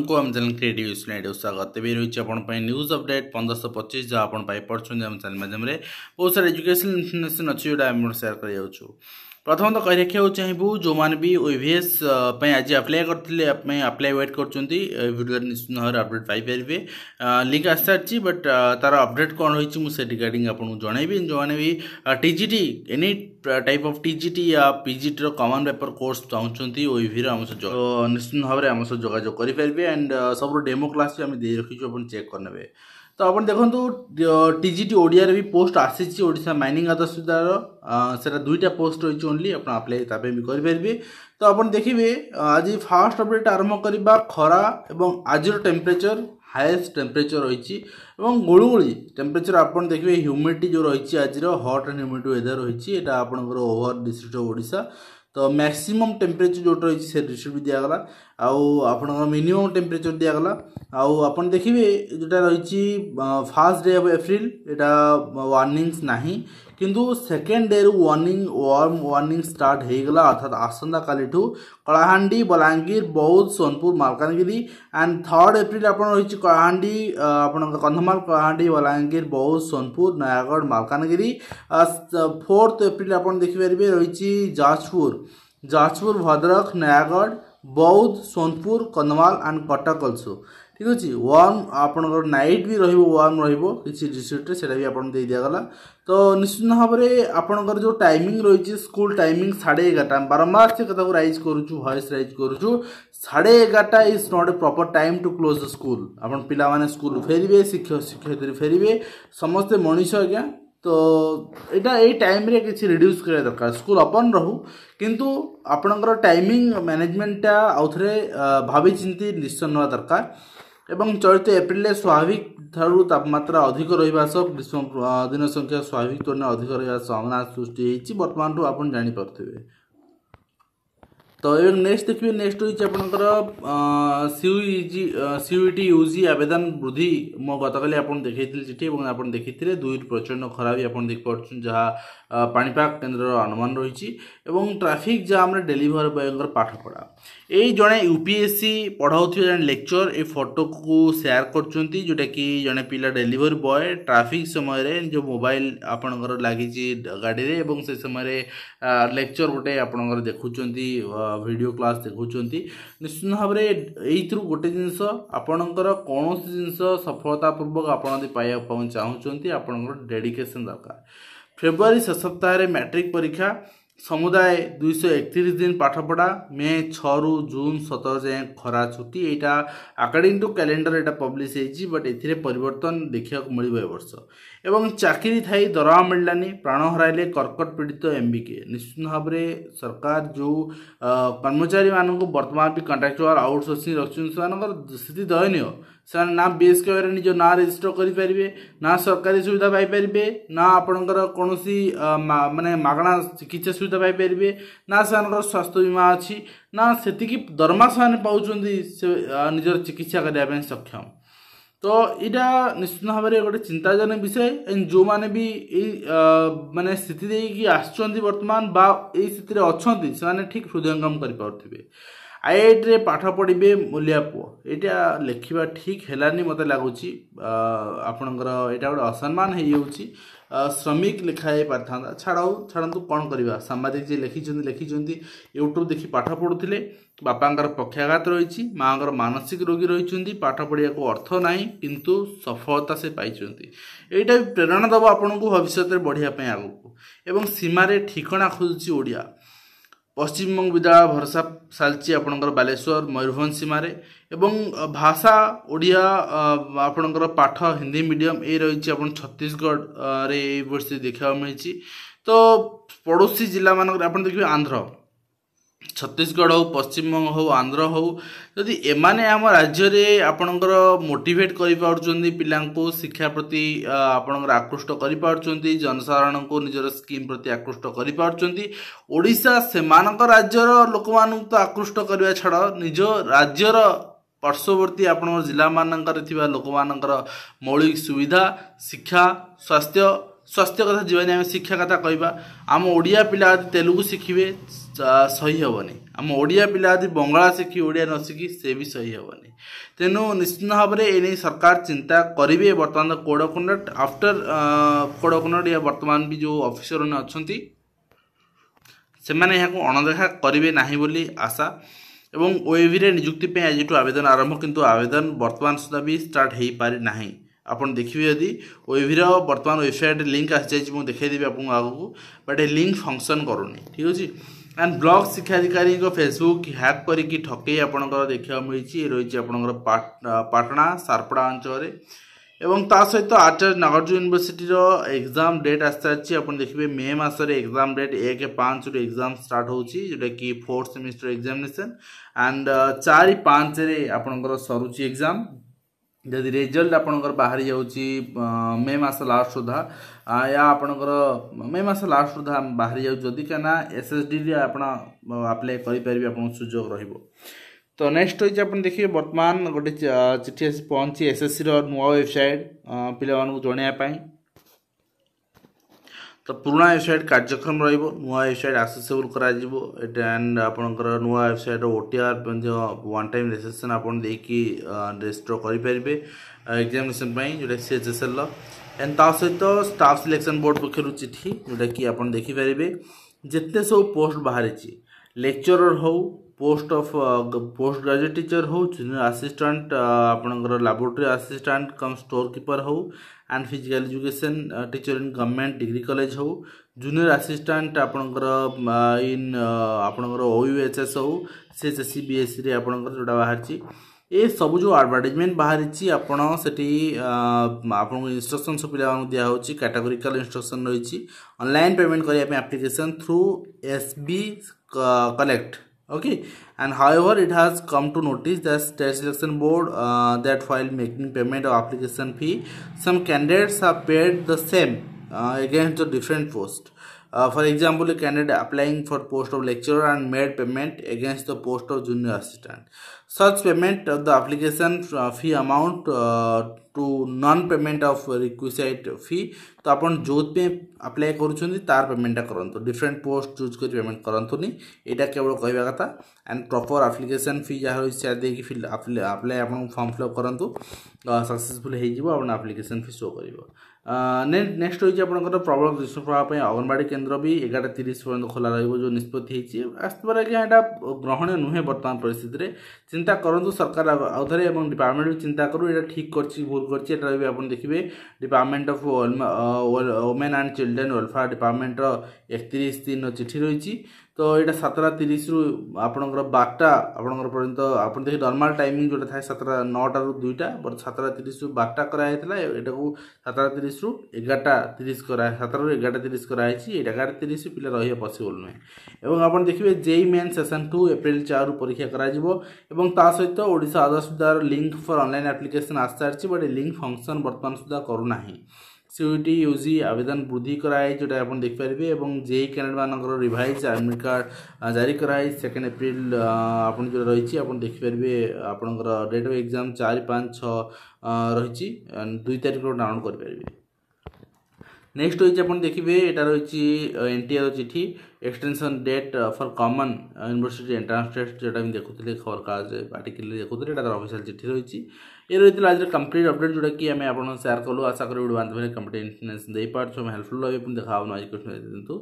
को आम channel creative student स्वागत तेज रही आप न्यूज अपडेट 1525 जहाँ आप पढ़ुं आम चैनल माध्यम बहुत सारा एजुकेशनल इनफर्मेशन अच्छी जोटा आम सेयार कर प्रथम तो कही रखा चाहबू जो मैंने भी ओएवीएस आज अप्लाई करते अप्लाई वेट कर निश्चित भाव अपडेट पाइपर लिंक आसी सारी बट तार अपडेट कौन रही मुझे रिगार्डिंग आपको जनइबी जो मैंने भी TGT any type of TGT या पीजीटी रो कॉमन पेपर कोर्स चाहते ओएवी निश्चित भाव में आम सह जोगाजोग करेंगे एंड सब डेमो क्लास भी आम दे रखी चेक करने तो आप देखो टीजीटी ओडिया भी पोस्ट आसी ओडिशा माइनिंग आदर्श से दुईटा पोस्ट रही ओनली आप अप्लाई भी करेंगे तो आप देखिए आज फास्ट अपडेट आरंभ करवा खरा एवं आज टेम्परेचर हाईएस्ट टेम्परेचर रही गुड़गुड़ी टेम्परेचर आप देखिए ह्यूमिडिटी जो रही आज हट एंड ह्यूमिड वेदर रही है आपंकर ओवर डिस्ट्रिक्ट ऑफ ओडिशा तो मैक्सिमम टेम्परेचर जो रही से डिस्ट्रिक्ट भी दिगला आप मिनिमम टेम्परेचर दिगला आप देखिए जोटा रही फास्ट डे ऑफ एप्रिल यहाँ वार्निंग्स नहीं किंतु second day warm warning start हो गला अर्थात आसंता काली कलाहांडी बलांगीर बौद्ध Sonpur Malkangiri and third April आप रही कलाहांडी कंधमाल कलाहांडी बलांगीर बौद्ध सोनपुर नयागढ़ मालकानगिरी फोर्थ एप्रिल आप देखिपारे रही जाजपुर भद्रक नयागढ़ बौद्ध सोनपुर कंधमाल एंड कटक अल्सो ठीक अच्छे वार्म आपंकर नाइट भी वार्म रही डिस्ट्रिक्ट से भी आपको दे दिगला तो निश्चित भाव में आपंकर जो टाइमिंग रही स्कूल टाइमिंग 11:30 बारंबार से कथा राइज करुचु वॉइस राइज करुचु 11:30 is not a proper time to close the school अपन पिला माने स्कूल फेरिबे शिक्षक शिक्षयित्री फेरिबे समस्ते मनीष आज्ञा तो यहाँ यही टाइम रे किसी रिड्यूस करा दरकार स्कूल ओपन रहू किंतु आपणकर टाइमिंग मैनेजमेंटा आउ थे भावी चिंती निश्चय ना दरकार एवं चलित एप्रिल स्वाभाविक ठारू तापमात्रा अधिक रहा सह ग्रीष्म दिन संख्या स्वाभाविक तुलना अधिक रहा संभावना सृष्टि होती बर्तमान आप जानीपे तो नेक्स्ट देखिए नेक्स्ट होती आपंकर सीयूईटी यूजी आवेदन वृद्धि मो गतकाली आप देखी चिठी आप देखी दुई प्रचंड खरा भी आप देखिए जहाँ पाणीपाग केन्द्र अनुमान रही ट्राफिक जाम डेलीभर बॉयर पाठ पढ़ा यही जड़े यूपीएससी पढ़ाऊ जन लेक्चर ए फोटो को शेयर कर जोटा कि जड़े पिला डेलीभरी बॉय ट्राफिक समय जो मोबाइल आपणकर लगी गाड़ी रे से समय लेक्चर गोटे आपणकर देखुं वीडियो क्लास देखुंती निश्चित भाव में गोटे जिनस आपणकर कौन जिनस सफलतापूर्वक आपड़ी पाइबा चाहते आपणकर डेडिकेशन दरकार फेब्रुआरी शेष सप्ताह मैट्रिक परीक्षा समुदाय 231 दिन पाठपढ़ा मे 6 रु जून 17 जाए खरा छुट्टी यहाँ अकॉर्डिंग टू कैलेंडर यहाँ पब्लिश होती बट ए परिवर्तन देखा मिल वर्ष एवं चाकरी थी दरमा मिललानी प्राण हराइले कर्कट पीड़ित एमबीके निश्चित भाव में सरकार जो कर्मचारी मानक बर्तमान भी कंट्राक्चुअल आउटसोर्सिंग रखुच्च स्थिति दयनीय से ना बीएसके निज ना रेजिस्टर करेंगे ना सरकारी सुविधा पाइपर ना आपणकर कौन माने मागणा चिकित्सा सुविधा पाइपर ना से स्वास्थ्य बीमा अच्छी ना से दरमा से पाँच निजर चिकित्सा करने सक्षम तो यहाँ निश्चित भाव में गोटे चिंताजनक विषय जो मैंने भी माने स्थिति देखिए आसुँच बर्तमान बा स्थिति अच्छा से ठीक हृदयंगम कर आईआईटी रे पाठ पढ़े मूलिया पुओ यहाँ लिखा ठीक है मत लगुच आपणकर यहाँ गोटे असम्मान हो श्रमिक लिखाई पारिथा छाड़ू कौन करवा सांबादिक जी लिखिं यूट्यूब देखी पाठ पढ़ुले बापांकर पक्षाघात रही माँ मानसिक रोगी रही पाठ पढ़िया को अर्थ ना किंतु सफलता से पाई यहाँ प्रेरणा दब आपन को भविष्य में बढ़िया आगू एवं सीमार ठिकना खोजुची ओडिया पश्चिमबंग विद्यालय भरसा सालची आपणकर बालेश्वर मयूरभंज सीमारे एवं भाषा ओडिया आपणकर पाठ हिंदी मीडियम ये रही आप छत्तीसगढ़ रे वर्ष देखा मिली तो पड़ोसी जिला मान आप देखिए आंध्र छत्तीसगढ़ हो पश्चिमबंग हो आंध्र हो जदि एमाने आम राज्य रे आपणकर मोटिवेट करि पारुचंदी पिला को शिक्षा प्रति आपणकर आकृष्ट करि पारुचंदी जनसाधारण को निजर स्कीम प्रति आकृष्ट करि पारुचंदी ओडिशा सेमानक राज्यर लोक मानक तो आकृष्ट करबा छाड़ निज राज्यर पार्श्ववर्ती आपणकर जिला मानकर थिबा लोक मानकर मौलिक सुविधा शिक्षा स्वास्थ्य कथा जीवन आम शिक्षा कथा कहवा आम ओडिया पिला तेलुगु शिखिबे सही हेनी आम ओडिया पिला यदि बंगाला शिखी ओडिया न शिखी से भी सही हेनी तेणु निश्चित भाव में एने सरकार चिंता करेंगे बर्तमान code of conduct after code of conduct या बर्तमान भी जो ऑफिसर मैंने अच्छा से मैंने यहाँ अणदेखा करेंगे ना बोली आशा एवं ओएवी रे नियुक्ति पे आज आवेदन आरंभ किंतु आवेदन बर्तमान सुधा भी स्टार्ट हो पारि ना आपन देखिए यदि ओएवी रो बर्तमान वेबसाइट लिंक आसी जाए देखदेवी आपको आगू बट ए लिंक फंक्शन करूनी ठीक अच्छे एंड ब्लॉक शिक्षाधिकारी फेसबुक हैक करके ठकई आपंकर देखा मिली रही आपंकर पाटना सारपड़ा अंचल एवं ता सहित आचार्य नागार्जुन यूनिवर्सिटी एग्जाम डेट आसी सारी आप देखिए मे मसरे एग्जाम डेट 1/5 एग्जाम स्टार्ट होची जोटा कि 4th सेमिस्टर एग्जामिनेशन एंड 4/5 रे आपंकर सरुची एग्जाम जदि रिजल्ट आपंकर बाहरी जाऊँगी मे मस लास्ट सुधा या आपंकर मे मस लास्ट सुधा बाहरी जाऊँगी कहीं एसएसडी आप अप्लाई करेंगे आप सुजोग रही तो नेक्स्ट होइए आप देखिए वर्तमान गोटे चिठी आसी पहुँची एसएससी नुआ वेबसाइट पिला जनवाई तो पुराना वेबसाइट कार्यक्रम नुआ वेबसाइट आसेसेबल एंड आपंकर नुआ website OTR one time registration आप रेजिस्टर करेंगे एग्जामिनेशन जोटा सीएचएसएल एंड ता सहित स्टाफ सिलेक्शन बोर्ड पक्षर चिठी जोटा कि आप देखिपारे जिते सब पोस्ट बाहरी लेक्चरर हो post of post graduate teacher हो जूनियर असिस्टेंट आपंकर laboratory assistant cum store keeper हो and physical education teacher in government degree college हो जूनियर असिस्टेंट आपंकर इन आपंकर ओयूएचएस हो सीएचएससी बीएससी रे आपंकर जोड़ा बाहरी ये सब जो एडवर्टाइजमेंट बाहरी आपड़ से आपको इंस्ट्रक्शन सब पिला दिखाई कैटेगोरिकल इंस्ट्रक्शन रही ऑनलाइन पेमेंट करने application through SB collect okay and however it has come to notice that state selection board that while making payment of application fee some candidates have paid the same against the different post for example a candidate applying for post of lecturer and made payment against the post of junior assistant such payment of the application fee amount to non payment of requisite fee तो आप जो apply करुँच तार पेमेंटा करंतु different post choose कर payment करंतुनी यहाँ केवल कहवा कथा एंड प्रॉपर एप्लिकेशन फी जहाँ रही देखिए फिल अप्लाई आप फॉर्म फिलअप करूँ सक्सेसफुल हो एप्लिकेशन फी शो कर नेक्स्ट होइए आपंकर प्रबल ग्रीष्म प्रभाव अंगनवाड़ी केन्द्र भी 11:30 पर्यटन खोला जो निष्पत्ति आसबार आज्ञा यहाँ ग्रहण नुहे बर्तमान परिस्थिति में चिंता करूँ सरकार आउे डिपार्टमेंट भी चिंता करूँ यहाँ ठीक कर भूल कर आप देखिए department of women and children welfare department 31/3 चिठी रही तो यहाँ 7:30 रु आपंकर 12टा आपंकर पर्यंत आप देखिए नॉर्मल टाइमिंग जोटा था 9टा रु 2टा बट 7:30 रु 12टा कराई यहाँ को 7:30 रु 11:30 करा 7 रु 11:30 कराई 11:30 पिला रही पसिबल नुहे और आप देखिए जेई मेन सेशन 2 एप्रिल 4 परीक्षा करा ता सहित Odisha Adarsh Vidyalaya link for online application आस सारी बट लिंक फंक्शन बर्तमान सुधा करूना सीयूटी यूजी आवेदन वृद्धि कराई जोटा आप देखिपारे और जेई कैंडिडेट मानकर रिवाइज एडमिट कार्ड जारी कराई 2 एप्रिल आप जो रही आप देखिपारे आपंकर डेट ऑफ एग्जाम 4/5/6 रही 2 तारीख डाउनलोड करेंगे नेक्स्ट होइए आप देखिए यहाँ रही एनटीआर चिठी extension date for common university entrance test जोटा देखुले खबर कागज आर्टिकल देखुले तार ऑफिशियल चिठी रही ये रही आज कंप्लीट अपडेट जोटा कि आम आप शेयर कलु आशा करी वीडियो बांधव कंप्लीट इन्फॉर्मेशन दे पार्छ हेल्पफुल रही देखा आज क्वेश्चन दिंतु।